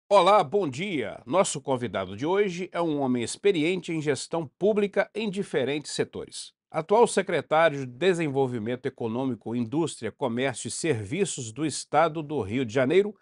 Olá, bom dia. Nosso convidado de hoje é um homem experiente em gestão pública em diferentes setores. Atual secretário de Desenvolvimento Econômico, Indústria, Comércio e Serviços do Estado do Rio de Janeiro,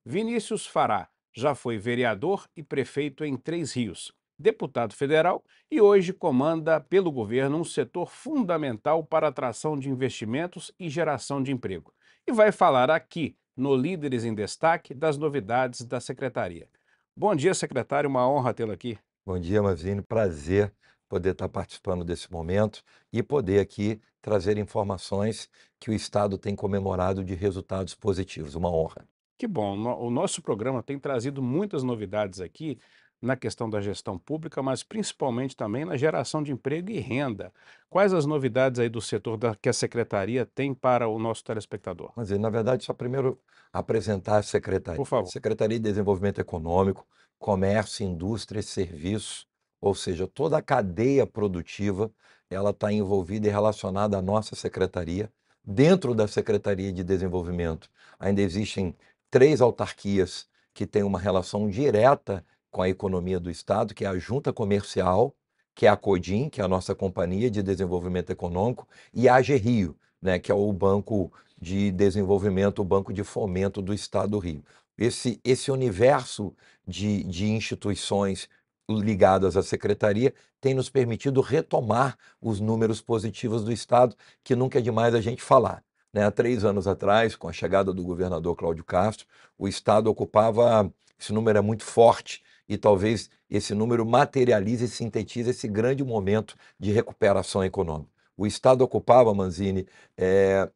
Vinícius Fará já foi vereador e prefeito em Três Rios, deputado federal e hoje comanda pelo governo um setor fundamental para a atração de investimentos e geração de emprego. E vai falar aqui no Líderes em Destaque das novidades da secretaria. Bom dia, secretário, uma honra tê-lo aqui. Bom dia, Mazine. Prazer poder estar participando desse momento e poder aqui trazer informações que o Estado tem comemorado de resultados positivos. Uma honra. Que bom, o nosso programa tem trazido muitas novidades aqui na questão da gestão pública, mas principalmente também na geração de emprego e renda. Quais as novidades aí do setor que a secretaria tem para o nosso telespectador? Mazine, na verdade, só primeiro apresentar a Secretaria. Por favor. Secretaria de Desenvolvimento Econômico, Comércio, Indústria e Serviços, ou seja, toda a cadeia produtiva, ela está envolvida e relacionada à nossa secretaria. Dentro da Secretaria de Desenvolvimento, ainda existem três autarquias que têm uma relação direta com a economia do Estado, que é a Junta Comercial, que é a CODIM, que é a nossa Companhia de Desenvolvimento Econômico, e a AGRIO, né, que é o Banco de Desenvolvimento, o Banco de Fomento do Estado do Rio. Esse universo de instituições ligadas à secretaria tem nos permitido retomar os números positivos do Estado, que nunca é demais a gente falar. Né? Há 3 anos atrás, com a chegada do governador Cláudio Castro, o Estado ocupava, esse número é muito forte, e talvez esse número materialize e sintetize esse grande momento de recuperação econômica. O Estado ocupava, Mazini, é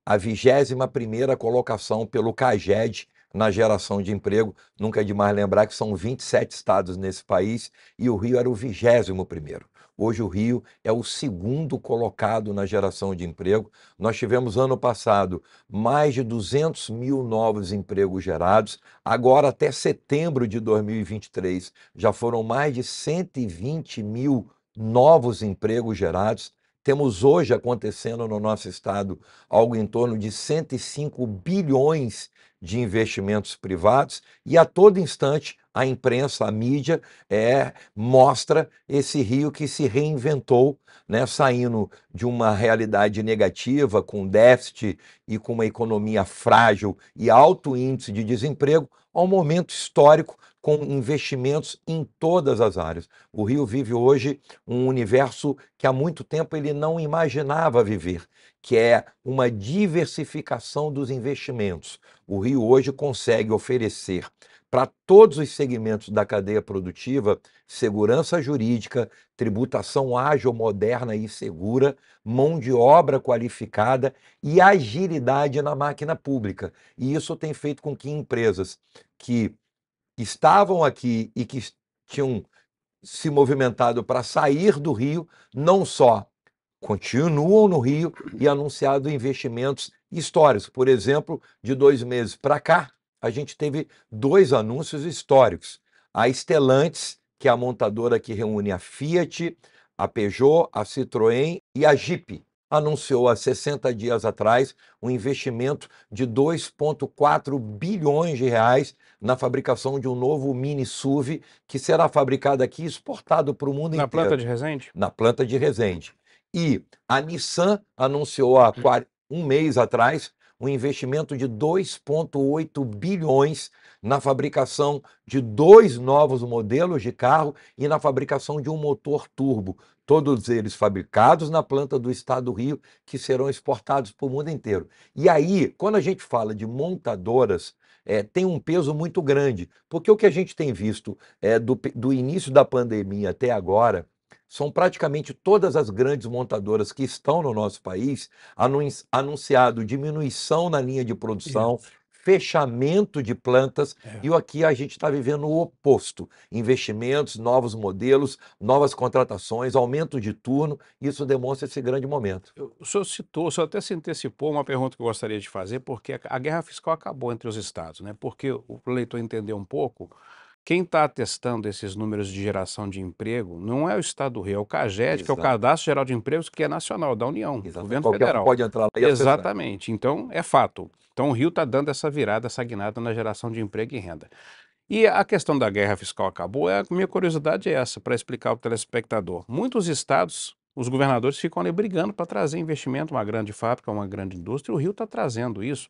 a 21ª colocação pelo CAGED na geração de emprego. Nunca é demais lembrar que são 27 estados nesse país e o Rio era o 21º. Hoje o Rio é o segundo colocado na geração de emprego. Nós tivemos ano passado mais de 200 mil novos empregos gerados. Agora, até setembro de 2023, já foram mais de 120 mil novos empregos gerados. Temos hoje acontecendo no nosso estado algo em torno de 105 bilhões de investimentos privados e a todo instante a imprensa, a mídia mostra esse Rio que se reinventou, né, saindo de uma realidade negativa, com déficit e com uma economia frágil e alto índice de desemprego, a um momento histórico com investimentos em todas as áreas. O Rio vive hoje um universo que há muito tempo ele não imaginava viver, que é uma diversificação dos investimentos. O Rio hoje consegue oferecer para todos os segmentos da cadeia produtiva segurança jurídica, tributação ágil, moderna e segura, mão de obra qualificada e agilidade na máquina pública. E isso tem feito com que empresas que estavam aqui e que tinham se movimentado para sair do Rio, não só continuam no Rio e anunciado investimentos históricos. Por exemplo, de 2 meses para cá, a gente teve dois anúncios históricos. A Stellantis, que é a montadora que reúne a Fiat, a Peugeot, a Citroën e a Jeep, anunciou há 60 dias atrás um investimento de 2,4 bilhões de reais na fabricação de um novo mini SUV que será fabricado aqui e exportado para o mundo Na planta inteiro, de Resende? na planta de Resende. E a Nissan anunciou há um mês atrás um investimento de 2,8 bilhões na fabricação de dois novos modelos de carro e na fabricação de um motor turbo, todos eles fabricados na planta do Estado do Rio, que serão exportados para o mundo inteiro. E aí, quando a gente fala de montadoras, tem um peso muito grande, porque o que a gente tem visto do início da pandemia até agora são praticamente todas as grandes montadoras que estão no nosso país anunciado diminuição na linha de produção, Isso. fechamento de plantas, É. e aqui a gente está vivendo o oposto: investimentos, novos modelos, novas contratações, aumento de turno. Isso demonstra esse grande momento. O senhor citou, o senhor até se antecipou uma pergunta que eu gostaria de fazer, porque a guerra fiscal acabou entre os estados, né? Porque o eleitor entender um pouco, quem está atestando esses números de geração de emprego não é o Estado do Rio, é o CAGED, que é o Exato, Cadastro Geral de Empregos, que é nacional, da União, exato. governo Qualquer um federal. pode entrar lá e acessar. Exatamente, então é fato. Então o Rio está dando essa virada, essa guinada na geração de emprego e renda. E a questão da guerra fiscal acabou, a minha curiosidade é essa, para explicar ao telespectador. Muitos estados, os governadores ficam ali brigando para trazer investimento, uma grande fábrica, uma grande indústria, o Rio está trazendo isso.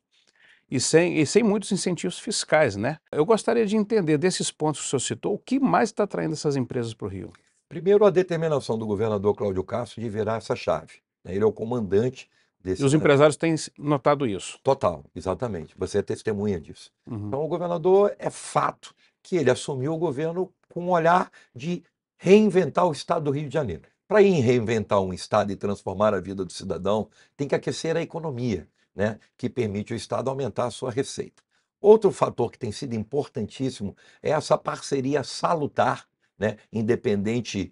E sem muitos incentivos fiscais, né? Eu gostaria de entender desses pontos que o senhor citou, o que mais está atraindo essas empresas para o Rio? Primeiro, a determinação do governador Cláudio Castro de virar essa chave, né? Ele é o comandante E desse os empresários têm notado isso. total, exatamente. Você é testemunha disso. Uhum. Então, o governador é fato que ele assumiu o governo com um olhar de reinventar o estado do Rio de Janeiro. Para reinventar um estado e transformar a vida do cidadão, tem que aquecer a economia, né, que permite o estado aumentar a sua receita. Outro fator que tem sido importantíssimo é essa parceria salutar, né, independente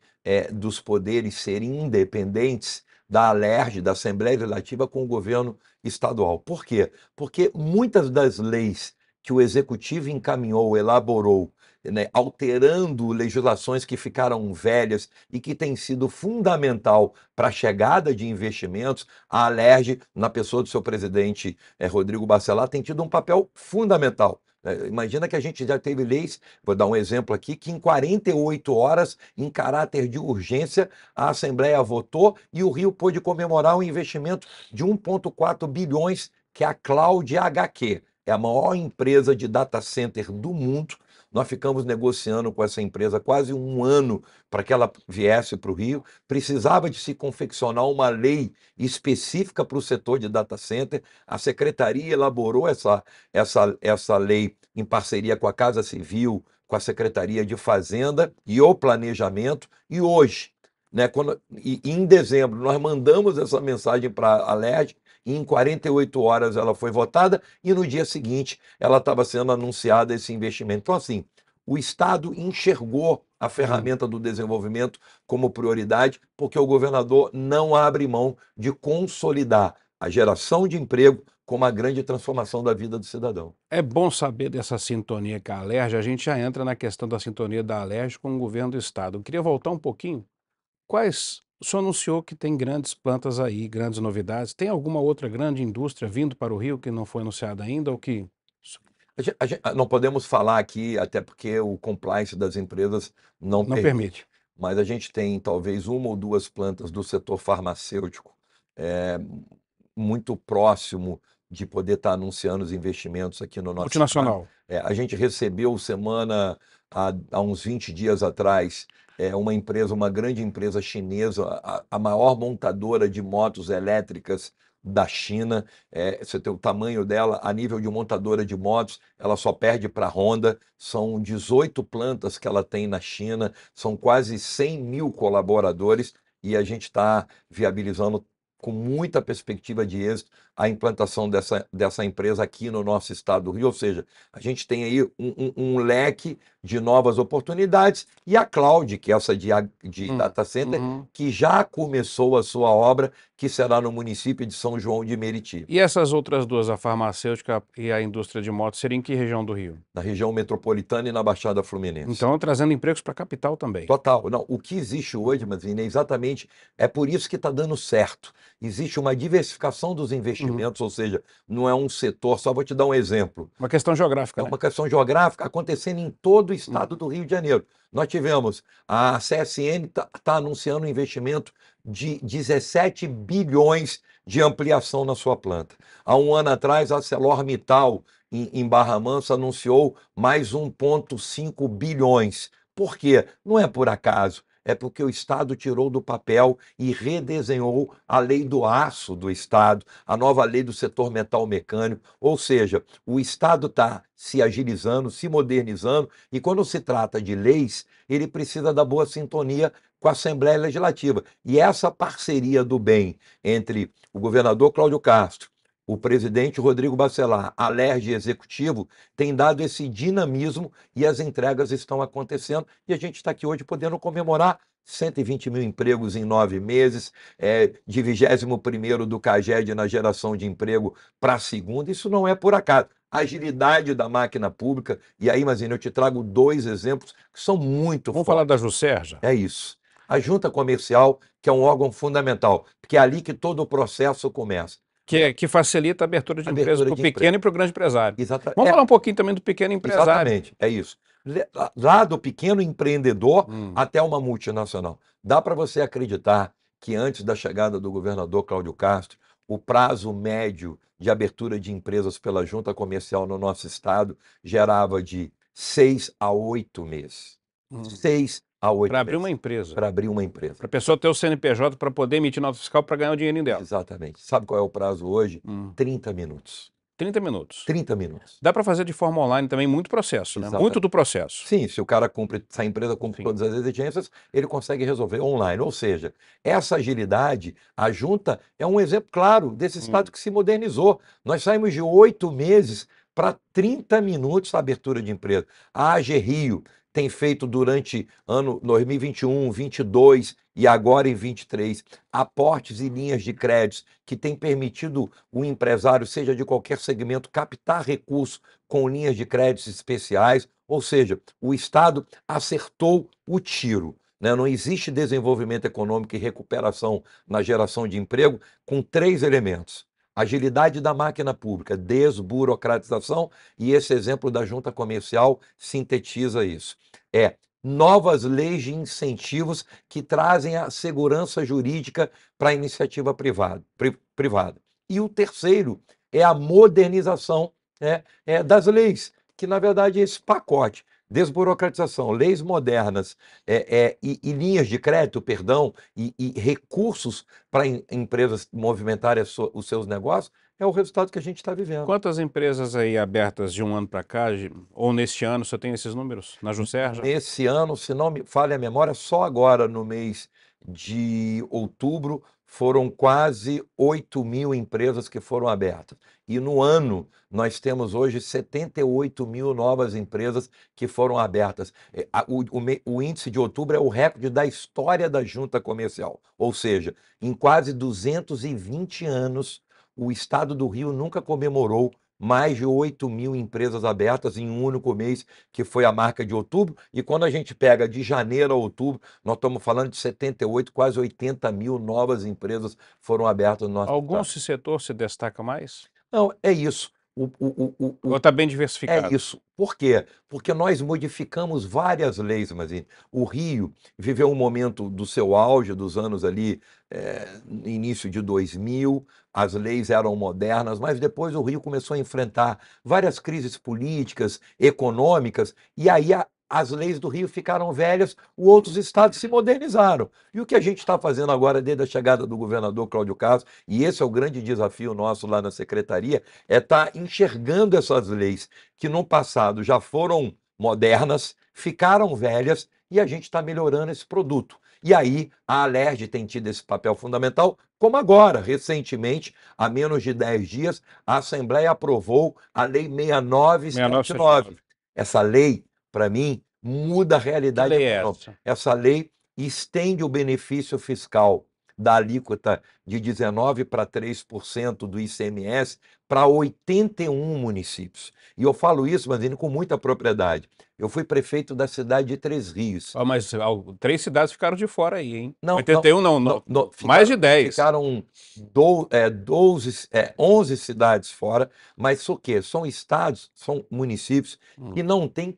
dos poderes serem independentes da Alerj, da Assembleia Legislativa, com o governo estadual. Por quê? Porque muitas das leis que o executivo encaminhou, elaborou, né, alterando legislações que ficaram velhas e que tem sido fundamental para a chegada de investimentos, a Alerj, na pessoa do seu presidente Rodrigo Bacelar, tem tido um papel fundamental. Imagina que a gente já teve leis, vou dar um exemplo aqui, que em 48 horas, em caráter de urgência, a Assembleia votou e o Rio pôde comemorar um investimento de 1,4 bilhões, que é a Cloud HQ. É a maior empresa de data center do mundo. Nós ficamos negociando com essa empresa quase um ano para que ela viesse para o Rio. Precisava de se confeccionar uma lei específica para o setor de data center. A secretaria elaborou essa lei em parceria com a Casa Civil, com a Secretaria de Fazenda e o Planejamento. E hoje, né, em dezembro, nós mandamos essa mensagem para a Alerj, e em 48 horas ela foi votada e no dia seguinte ela estava sendo anunciada esse investimento. Então, assim, o Estado enxergou a ferramenta do desenvolvimento como prioridade, porque o governador não abre mão de consolidar a geração de emprego como a grande transformação da vida do cidadão. É bom saber dessa sintonia com a Alerj, a gente já entra na questão da sintonia da Alerj com o governo do estado. Eu queria voltar um pouquinho. O senhor anunciou que tem grandes plantas aí, grandes novidades. Tem alguma outra grande indústria vindo para o Rio que não foi anunciada ainda ou que Não podemos falar aqui, até porque o compliance das empresas não não permite, permite? mas a gente tem talvez uma ou duas plantas do setor farmacêutico eh, muito próximo de poder estar anunciando os investimentos aqui no nosso estado. Multinacional. A gente recebeu há uns 20 dias atrás, uma grande empresa chinesa, a maior montadora de motos elétricas da China. Você tem o tamanho dela, a nível de montadora de motos, ela só perde para a Honda. São 18 plantas que ela tem na China, são quase 100 mil colaboradores e a gente está viabilizando com muita perspectiva de êxito a implantação dessa empresa aqui no nosso estado do Rio. Ou seja, a gente tem aí um leque de novas oportunidades e a Cloud, que é essa de data center, Uhum. que já começou a sua obra, que será no município de São João de Meriti, E essas outras duas, a farmacêutica e a indústria de motos, seriam em que região do Rio? na região metropolitana e na Baixada Fluminense. Então, trazendo empregos para a capital também. Total. Não, o que existe hoje, Mazina, é por isso que está dando certo. Existe uma diversificação dos Uhum. investimentos, ou seja, não é um setor, só vou te dar um exemplo. Uma questão geográfica, É né? uma questão geográfica acontecendo em todo o Hum. estado do Rio de Janeiro. Nós tivemos, a CSN está anunciando um investimento de 17 bilhões de ampliação na sua planta. Há um ano atrás, a ArcelorMittal, em Barra Mansa, anunciou mais 1,5 bilhões. Por quê? Não é por acaso. É porque o Estado tirou do papel e redesenhou a lei do aço do Estado, a nova lei do setor metal mecânico. Ou seja, o Estado está se agilizando, se modernizando, e quando se trata de leis, ele precisa da boa sintonia com a Assembleia Legislativa. E essa parceria do bem entre o governador Cláudio Castro, o presidente Rodrigo Bacelar, Alerj e Executivo, tem dado esse dinamismo e as entregas estão acontecendo. E a gente está aqui hoje podendo comemorar 120 mil empregos em 9 meses, de 21º do CAGED na geração de emprego para a segunda. Isso não é por acaso. Agilidade da máquina pública, e aí, Mazini, eu te trago 2 exemplos que são muito Vamos falar da fortes. Juscerja? É isso. A junta comercial, que é um órgão fundamental, porque é ali que todo o processo começa. Que facilita a abertura de empresas Abertura para o de emprego. pequeno e para o grande empresário. Exata, Vamos falar um pouquinho também do pequeno empresário. exatamente, é isso. Lá do pequeno empreendedor Hum. até uma multinacional. Dá para você acreditar que antes da chegada do governador Cláudio Castro, o prazo médio de abertura de empresas pela junta comercial no nosso estado gerava de 6 a 8 meses. 6 a 8 Para abrir meses. uma empresa. Para abrir uma empresa. Para a pessoa ter o CNPJ para poder emitir nota fiscal para ganhar o dinheirinho dela. Exatamente. Sabe qual é o prazo hoje? 30 minutos. 30 minutos. 30 minutos. Dá para fazer de forma online também muito processo, né? Exatamente. Muito do processo. Sim, se o cara cumpre, se a empresa cumpre Sim. todas as exigências, ele consegue resolver online. Ou seja, essa agilidade, a junta é um exemplo claro desse estado que se modernizou. Nós saímos de 8 meses para 30 minutos a abertura de empresa. A AG Rio tem feito durante ano 2021, 22 e agora em 23, aportes e linhas de créditos que têm permitido o empresário, seja de qualquer segmento, captar recursos com linhas de créditos especiais. Ou seja, o Estado acertou o tiro, né? Não existe desenvolvimento econômico e recuperação na geração de emprego com 3 elementos: agilidade da máquina pública, desburocratização, e esse exemplo da junta comercial sintetiza isso. Novas leis de incentivos que trazem a segurança jurídica para a iniciativa privada. E o terceiro é a modernização, né, das leis, que na verdade é esse pacote: desburocratização, leis modernas, e linhas de crédito, perdão, e recursos para empresas movimentarem os seus negócios, é o resultado que a gente está vivendo. Quantas empresas aí abertas de um ano para cá, ou neste ano, você tem esses números? Na Juscerja? Nesse ano, se não me falha a memória, só agora no mês de outubro foram quase 8 mil empresas que foram abertas. E no ano, nós temos hoje 78 mil novas empresas que foram abertas. O índice de outubro é o recorde da história da junta comercial. Ou seja, em quase 220 anos, o estado do Rio nunca comemorou mais de 8 mil empresas abertas em um único mês, que foi a marca de outubro. E quando a gente pega de janeiro a outubro, nós estamos falando de 78, quase 80 mil novas empresas foram abertas no nosso Algum estado. setor se destaca mais? Não, é isso. Ou está bem É diversificado? isso. Por quê? Porque nós modificamos várias leis, mas o Rio viveu um momento do seu auge, dos anos ali, início de 2000, as leis eram modernas, mas depois o Rio começou a enfrentar várias crises políticas, econômicas, e aí as leis do Rio ficaram velhas, os outros estados se modernizaram. E o que a gente está fazendo agora, desde a chegada do governador Cláudio Castro, e esse é o grande desafio nosso lá na secretaria, é estar enxergando essas leis que no passado já foram modernas, ficaram velhas, e a gente está melhorando esse produto. E aí a Alerj tem tido esse papel fundamental, como agora, recentemente, há menos de 10 dias, a Assembleia aprovou a Lei 6979. Essa lei, para mim, muda a Que realidade lei é econômica. essa? Essa lei estende o benefício fiscal da alíquota de 19% para 3% do ICMS para 81 municípios. E eu falo isso, Mazini, com muita propriedade. Eu fui prefeito da cidade de Três Rios. Mas 3 cidades ficaram de fora aí, hein? Não, 81 não, mais de 10. Ficaram 11 cidades fora, mas o quê? São estados, são municípios que não têm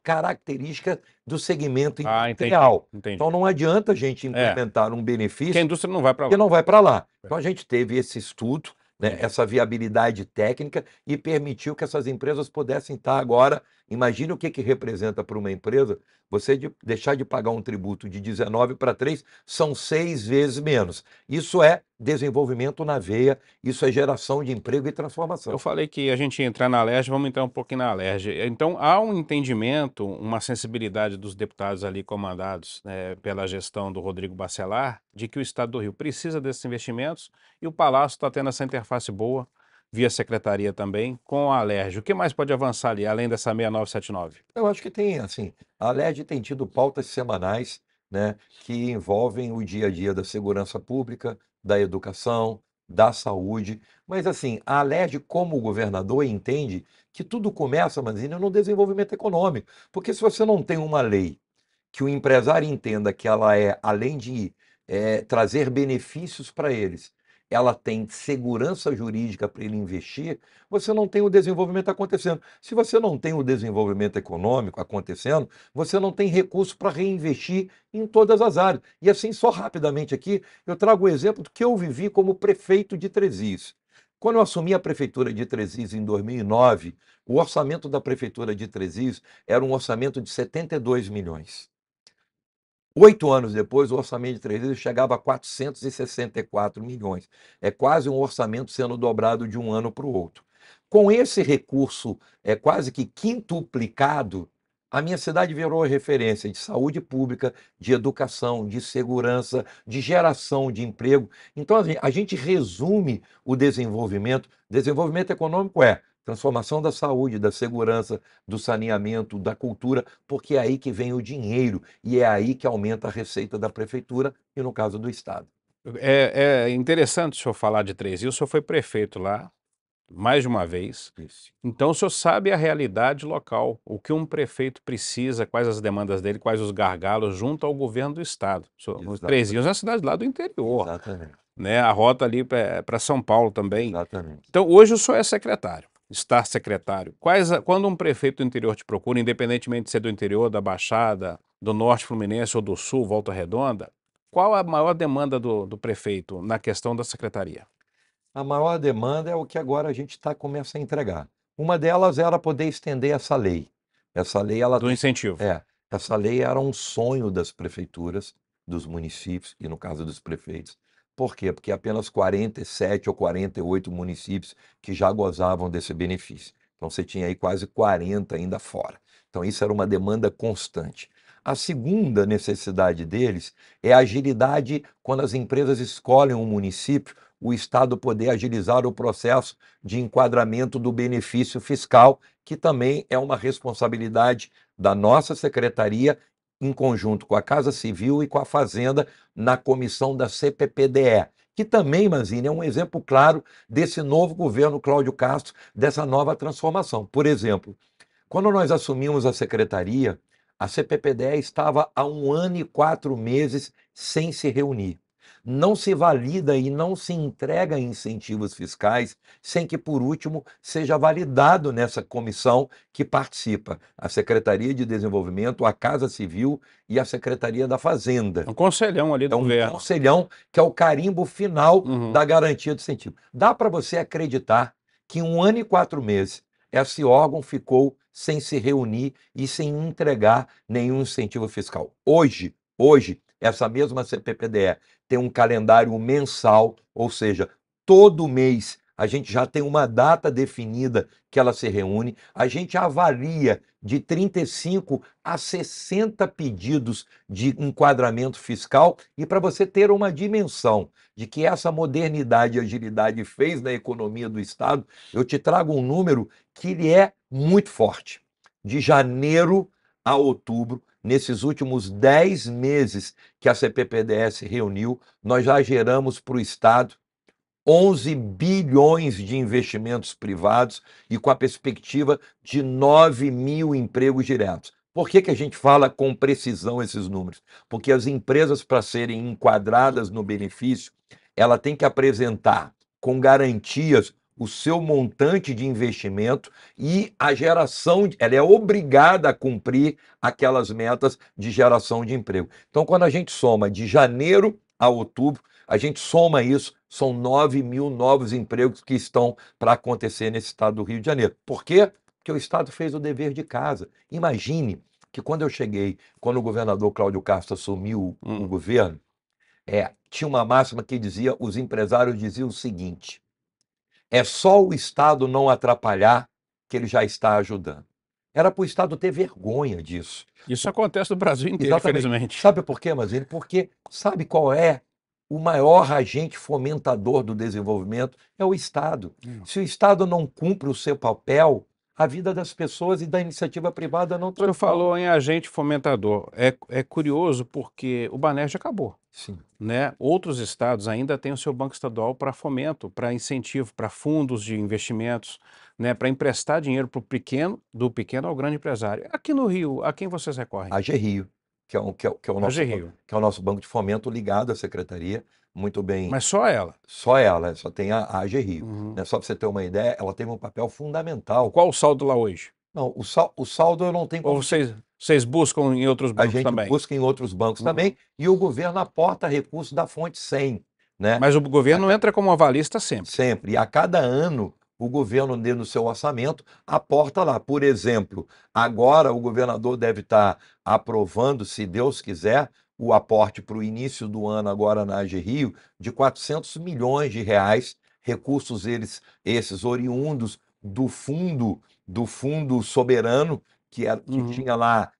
característica do segmento industrial. Entendi. Então não adianta a gente implementar um benefício Porque a indústria não vai para lá. que não vai para lá. Então a gente teve esse estudo, né, essa viabilidade técnica, e permitiu que essas empresas pudessem estar agora. Imagine o que representa para uma empresa você deixar de pagar um tributo de 19 para 3, são 6 vezes menos. Isso é desenvolvimento na veia, isso é geração de emprego e transformação. Eu falei que a gente ia entrar na Alerj, vamos entrar um pouquinho na Alerj. Então, há um entendimento, uma sensibilidade dos deputados ali comandados, né, pela gestão do Rodrigo Bacelar, de que o Estado do Rio precisa desses investimentos, e o Palácio está tendo essa interface boa, via secretaria também, com a Alerj. O que mais pode avançar ali, além dessa 6979? Eu acho que tem, assim, a Alerj tem tido pautas semanais né, que envolvem o dia a dia da segurança pública, da educação, da saúde. Mas, assim, a Alerj, como governador, entende que tudo começa, Manzini, no desenvolvimento econômico. Porque se você não tem uma lei que o empresário entenda que ela é, além de trazer benefícios para eles, ela tem segurança jurídica para ele investir, você não tem o desenvolvimento acontecendo. Se você não tem o desenvolvimento econômico acontecendo, você não tem recurso para reinvestir em todas as áreas. E assim, só rapidamente aqui, eu trago o exemplo do que eu vivi como prefeito de Tresis. Quando eu assumi a prefeitura de Tresis em 2009, o orçamento da prefeitura de Tresis era um orçamento de 72 milhões. 8 anos depois, o orçamento de Tresis chegava a 464 milhões. É quase um orçamento sendo dobrado de um ano para o outro. Com esse recurso quase que quintuplicado, a minha cidade virou referência de saúde pública, de educação, de segurança, de geração de emprego. Então, a gente resume o desenvolvimento. Desenvolvimento econômico é transformação da saúde, da segurança, do saneamento, da cultura, porque é aí que vem o dinheiro e é aí que aumenta a receita da prefeitura e, no caso, do Estado. É interessante o senhor falar de Três Rios, o senhor foi prefeito lá, mais de uma vez, Isso. então o senhor sabe a realidade local, o que um prefeito precisa, quais as demandas dele, quais os gargalos junto ao governo do estado. Três Exato, Rios é uma cidade lá do interior, exatamente, né, a rota ali para São Paulo também. exatamente. Então hoje o senhor é secretário, está secretário. Quando um prefeito do interior te procura, independentemente de ser do interior, da Baixada, do Norte Fluminense ou do Sul, Volta Redonda, qual a maior demanda do prefeito na questão da secretaria? A maior demanda é o que agora a gente começa a entregar. Uma delas era poder estender essa lei. Essa lei, ela Do tem. incentivo. Essa lei era um sonho das prefeituras, dos municípios e, no caso, dos prefeitos. Por quê? Porque apenas 47 ou 48 municípios que já gozavam desse benefício. Então, você tinha aí quase 40 ainda fora. Então, isso era uma demanda constante. A segunda necessidade deles é a agilidade quando as empresas escolhem um município, o Estado poder agilizar o processo de enquadramento do benefício fiscal, que também é uma responsabilidade da nossa secretaria, em conjunto com a Casa Civil e com a Fazenda, na comissão da CPPDE, que também, Manzini, é um exemplo claro desse novo governo Cláudio Castro, dessa nova transformação. Por exemplo, quando nós assumimos a secretaria, a CPPDE estava há 1 ano e 4 meses sem se reunir. Não se valida e não se entrega incentivos fiscais sem que, por último, seja validado nessa comissão que participa a Secretaria de Desenvolvimento, a Casa Civil e a Secretaria da Fazenda. Um conselhão ali É do um governo. conselhão que é o carimbo final Uhum. da garantia do incentivo. Dá para você acreditar que em 1 ano e 4 meses esse órgão ficou sem se reunir e sem entregar nenhum incentivo fiscal. Hoje, essa mesma CPPDE tem um calendário mensal, ou seja, todo mês a gente já tem uma data definida que ela se reúne, a gente avalia de 35 a 60 pedidos de enquadramento fiscal, e para você ter uma dimensão de que essa modernidade e agilidade fez na economia do Estado, eu te trago um número que ele é muito forte. De janeiro a outubro, nesses últimos 10 meses que a CPPDE se reuniu, nós já geramos para o Estado 11 bilhões de investimentos privados e com a perspectiva de 9 mil empregos diretos. Por que a gente fala com precisão esses números? Porque as empresas, para serem enquadradas no benefício, ela tem que apresentar com garantias o seu montante de investimento e a geração, ela é obrigada a cumprir aquelas metas de geração de emprego. Então, quando a gente soma de janeiro a outubro, a gente soma isso, são 9 mil novos empregos que estão para acontecer nesse estado do Rio de Janeiro. Por quê? Porque o Estado fez o dever de casa. Imagine que quando eu cheguei, quando o governador Cláudio Castro assumiu o governo, tinha uma máxima que dizia, os empresários diziam o seguinte: é só o Estado não atrapalhar que ele já está ajudando. Era para o Estado ter vergonha disso. Isso acontece no Brasil inteiro, Exatamente. infelizmente. Sabe por quê, Mazini? Porque sabe qual é o maior agente fomentador do desenvolvimento? É o Estado. Se o Estado não cumpre o seu papel, a vida das pessoas e da iniciativa privada não O senhor transforma. falou em agente fomentador. É curioso porque o Banerj acabou, Sim. né? Outros estados ainda têm o seu banco estadual para fomento, para incentivo, para fundos de investimentos, né? Para emprestar dinheiro para o pequeno, do pequeno ao grande empresário. Aqui no Rio, a quem vocês recorrem? A AGRIO, que é o A nosso, Rio. que é o nosso banco de fomento ligado à secretaria, muito bem. Mas só ela. Só ela, só tem a AGRIO. Uhum. Né? Só para você ter uma ideia, ela teve um papel fundamental. Qual o saldo lá hoje? Não, o saldo eu não tenho Ou como te. vocês buscam em outros A bancos gente também? busca em outros bancos Uhum. também, e o governo aporta recursos da fonte 100, né? Mas o governo entra como avalista sempre. Sempre. E a cada ano, o governo, no seu orçamento, aporta lá. Por exemplo, agora o governador deve estar aprovando, se Deus quiser, o aporte para o início do ano, agora na AGRIO, de 400 milhões de reais, recursos esses oriundos do fundo soberano, que Uhum. tinha lá,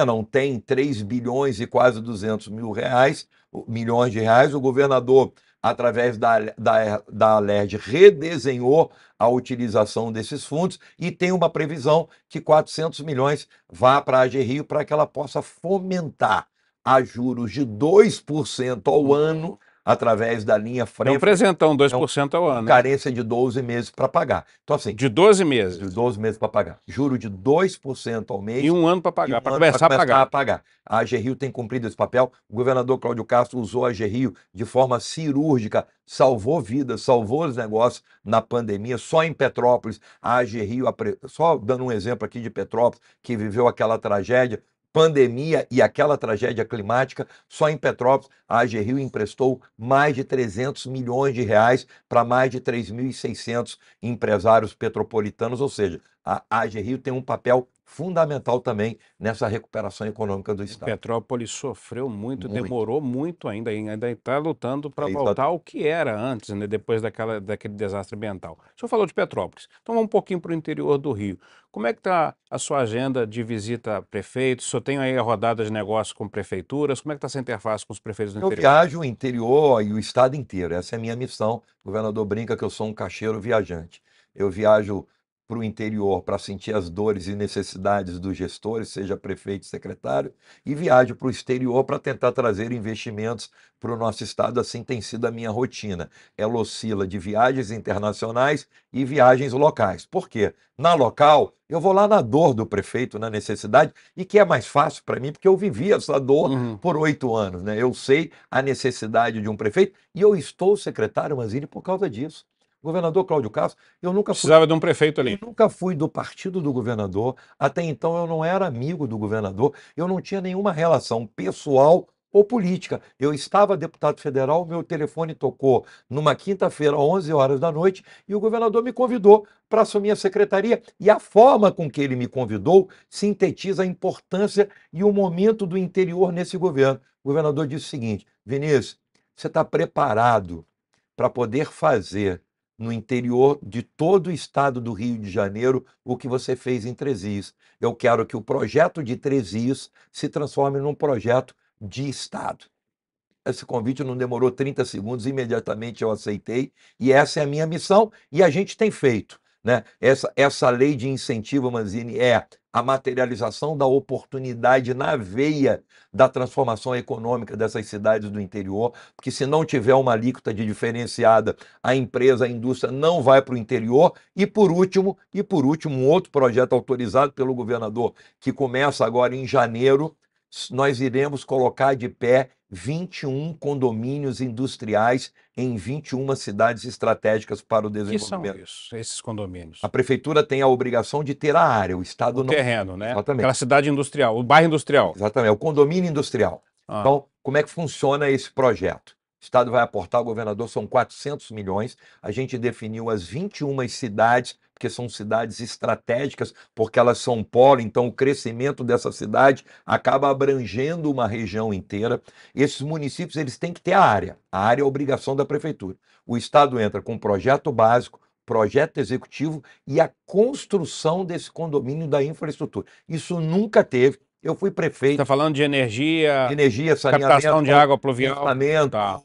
não tem 3 bilhões e quase 200 milhões de reais. O governador, através da Alerj, redesenhou a utilização desses fundos e tem uma previsão que 400 milhões vá para a AGRIO para que ela possa fomentar a juros de 2% ao ano, através da linha É um Frente, presentão, 2% ao com ano, hein? carência de 12 meses para pagar. Então, assim, De 12 de meses. 12 meses para pagar. Juro de 2% ao mês E um ano para e pagar, um para ano para começar a começar a pagar. pagar. A AGRIO tem cumprido esse papel. O governador Cláudio Castro usou a AGRIO de forma cirúrgica, salvou vidas, salvou os negócios na pandemia. Só em Petrópolis, a AGRIO, só dando um exemplo aqui de Petrópolis, que viveu aquela tragédia, pandemia e aquela tragédia climática, só em Petrópolis, a AGRIO emprestou mais de 300 milhões de reais para mais de 3.600 empresários petropolitanos, ou seja, a AGRIO tem um papel fundamental também nessa recuperação econômica do Estado. Petrópolis sofreu muito, Muito. demorou muito ainda está lutando para Exato. voltar ao que era antes, né, depois daquele desastre ambiental. O senhor falou de Petrópolis, então vamos um pouquinho para o interior do Rio. Como é que está a sua agenda de visita a prefeitos? O senhor tem aí a rodada de negócios com prefeituras? Como é que está essa interface com os prefeitos do Eu interior? viajo o interior e o estado inteiro, essa é a minha missão. O governador brinca que eu sou um cacheiro viajante. Eu viajo para o interior para sentir as dores e necessidades dos gestores, seja prefeito, secretário, e viajo para o exterior para tentar trazer investimentos para o nosso estado. Assim tem sido a minha rotina. Ela oscila de viagens internacionais e viagens locais. Por quê? Na local, eu vou lá na dor do prefeito, na necessidade, e que é mais fácil para mim, porque eu vivi essa dor Uhum. por 8 anos, né? Eu sei a necessidade de um prefeito e eu estou secretário Manzini por causa disso. O governador Cláudio Castro, eu nunca fui Precisava de um prefeito ali. do partido do governador, até então eu não era amigo do governador, eu não tinha nenhuma relação pessoal ou política. Eu estava deputado federal, meu telefone tocou numa quinta-feira, 11 horas da noite, e o governador me convidou para assumir a secretaria. E a forma com que ele me convidou sintetiza a importância e o momento do interior nesse governo. O governador disse o seguinte: Vinícius, você está preparado para poder fazer no interior de todo o estado do Rio de Janeiro o que você fez em Três Rios? Eu quero que o projeto de Três Rios se transforme num projeto de estado. Esse convite não demorou 30 segundos, imediatamente eu aceitei, e essa é a minha missão, e a gente tem feito, né? Essa lei de incentivo, Manzini, é a materialização da oportunidade na veia da transformação econômica dessas cidades do interior, porque se não tiver uma alíquota de diferenciada, a empresa, a indústria não vai para o interior. E por último, um outro projeto autorizado pelo governador, que começa agora em janeiro, nós iremos colocar de pé 21 condomínios industriais em 21 cidades estratégicas para o O que são desenvolvimento. isso, esses condomínios? A prefeitura tem a obrigação de ter a área, o Estado O não. terreno, né? Exatamente. Aquela cidade industrial, o bairro industrial. Exatamente, é o condomínio industrial. Ah. Então, como é que funciona esse projeto? O Estado vai aportar, o governador, são 400 milhões. A gente definiu as 21 cidades, porque são cidades estratégicas, porque elas são polo, então o crescimento dessa cidade acaba abrangendo uma região inteira. Esses municípios, eles têm que ter a área. A área é obrigação da prefeitura. O Estado entra com um projeto básico, projeto executivo e a construção desse condomínio da infraestrutura. Isso nunca teve. Eu fui Você prefeito está falando de energia, de captação de água pluvial. saneamento. Tá,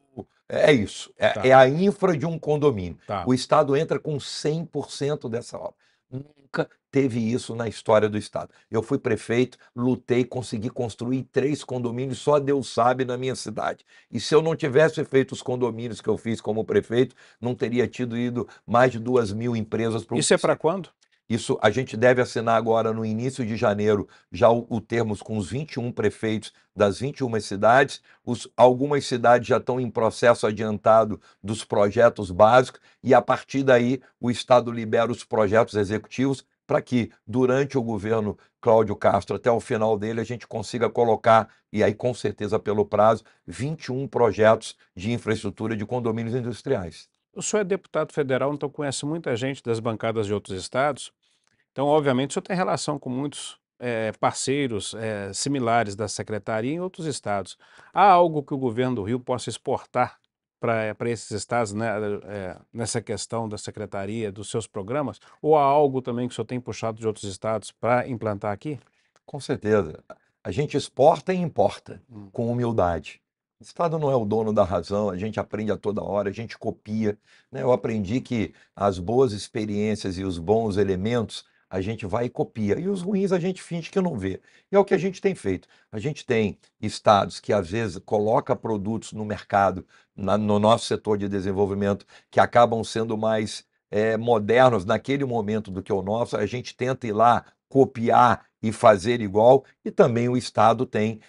É isso. Tá. É a infra de um condomínio. tá. O Estado entra com 100% dessa obra. Nunca teve isso na história do estado. Eu fui prefeito, lutei, consegui construir 3 condomínios, só Deus sabe, na minha cidade. E se eu não tivesse feito os condomínios que eu fiz como prefeito, não teria ido mais de 2.000 empresas para o Isso é para município. quando? Isso a gente deve assinar agora no início de janeiro, já o termos com os 21 prefeitos das 21 cidades. Algumas cidades já estão em processo adiantado dos projetos básicos, e a partir daí o Estado libera os projetos executivos para que, durante o governo Cláudio Castro, até o final dele, a gente consiga colocar, e aí com certeza pelo prazo, 21 projetos de infraestrutura de condomínios industriais. O senhor é deputado federal, então conhece muita gente das bancadas de outros estados. Então, obviamente, o senhor tem relação com muitos parceiros similares da secretaria em outros estados. Há algo que o governo do Rio possa exportar para esses estados, né, nessa questão da secretaria, dos seus programas? Ou há algo também que o senhor tem puxado de outros estados para implantar aqui? Com certeza. A gente exporta e importa, Hum. com humildade. O Estado não é o dono da razão, a gente aprende a toda hora, a gente copia, né? Eu aprendi que as boas experiências e os bons elementos a gente vai e copia, e os ruins a gente finge que não vê. E é o que a gente tem feito. A gente tem estados que às vezes coloca produtos no mercado, no nosso setor de desenvolvimento, que acabam sendo mais modernos naquele momento do que o nosso. A gente tenta ir lá copiar e fazer igual, e também o Estado tem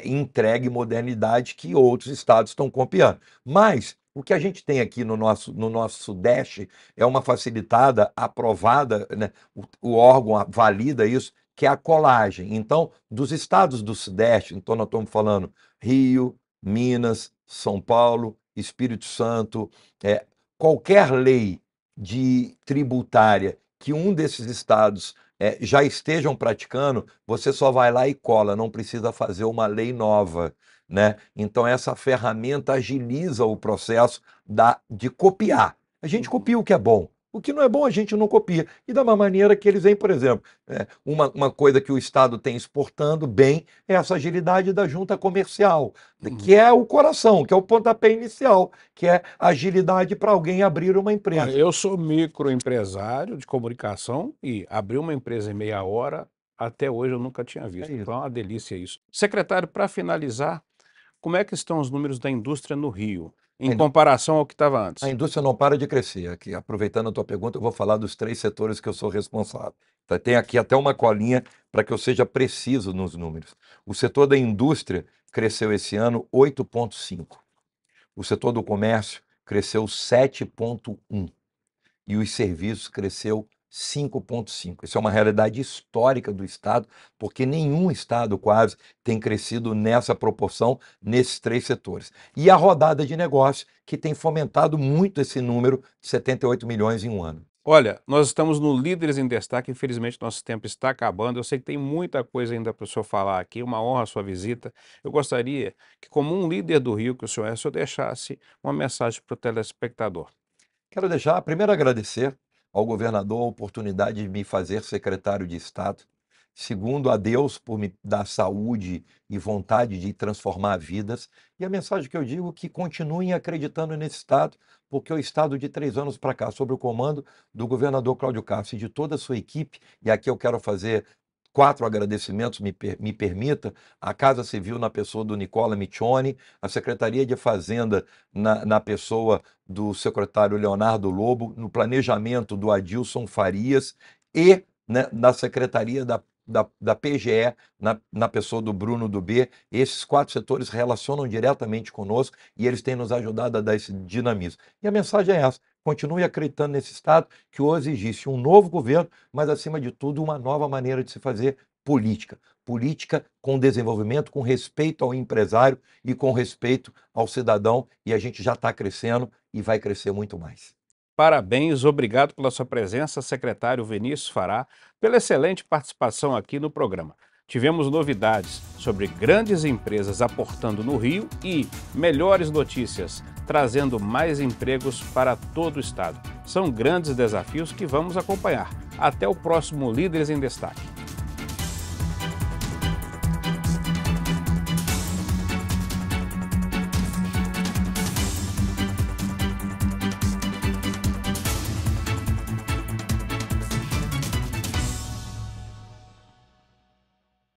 entregue modernidade que outros estados estão copiando. Mas o que a gente tem aqui no nosso Sudeste é uma facilitada, aprovada, né? O órgão valida isso, que é a colagem. Então, dos estados do Sudeste, então nós estamos falando Rio, Minas, São Paulo, Espírito Santo, qualquer lei de tributária que um desses estados já estejam praticando, você só vai lá e cola, não precisa fazer uma lei nova, né? Então essa ferramenta agiliza o processo de copiar. A gente copia o que é bom. O que não é bom a gente não copia. E da mesma maneira que eles vêm, por exemplo, uma coisa que o Estado tem exportando bem é essa agilidade da junta comercial, que é o coração, que é o pontapé inicial, que é agilidade para alguém abrir uma Olha, empresa. eu sou microempresário de comunicação e abrir uma empresa em meia hora, até hoje eu nunca tinha É visto. isso. Então é uma delícia isso. Secretário, para finalizar, como é que estão os números da indústria no Rio, em comparação ao que estava A antes? indústria não para de crescer. Aqui, aproveitando a tua pergunta, eu vou falar dos 3 setores que eu sou responsável. Tá, tem aqui até uma colinha para que eu seja preciso nos números. O setor da indústria cresceu esse ano 8,5. O setor do comércio cresceu 7,1. E os serviços cresceu 5,5. Isso é uma realidade histórica do Estado, porque nenhum Estado quase tem crescido nessa proporção nesses 3 setores. E a rodada de negócio, que tem fomentado muito esse número de 78 milhões em um ano. Olha, nós estamos no Líderes em Destaque, infelizmente nosso tempo está acabando. Eu sei que tem muita coisa ainda para o senhor falar aqui, uma honra a sua visita. Eu gostaria que, como um líder do Rio que o senhor deixasse uma mensagem para o telespectador. Quero deixar, primeiro, agradecer ao governador a oportunidade de me fazer secretário de Estado. Segundo, a Deus por me dar saúde e vontade de transformar vidas. E a mensagem que eu digo é que continuem acreditando nesse Estado, porque o Estado de 3 anos para cá, sob o comando do governador Cláudio Castro e de toda a sua equipe, e aqui eu quero fazer 4 agradecimentos, me permita: a Casa Civil na pessoa do Nicola Miccioni, a Secretaria de Fazenda na pessoa do secretário Leonardo Lobo, no planejamento do Adilson Farias e, né, na Secretaria da PGE, na pessoa do Bruno Dubê. Esses 4 setores relacionam diretamente conosco e eles têm nos ajudado a dar esse dinamismo. E a mensagem é essa: continue acreditando nesse Estado, que hoje existe um novo governo, mas, acima de tudo, uma nova maneira de se fazer política. Política com desenvolvimento, com respeito ao empresário e com respeito ao cidadão, e a gente já está crescendo e vai crescer muito mais. Parabéns, obrigado pela sua presença, secretário Vinícius Fará, pela excelente participação aqui no programa. Tivemos novidades sobre grandes empresas aportando no Rio e melhores notícias, trazendo mais empregos para todo o estado. São grandes desafios que vamos acompanhar. Até o próximo Líderes em Destaque.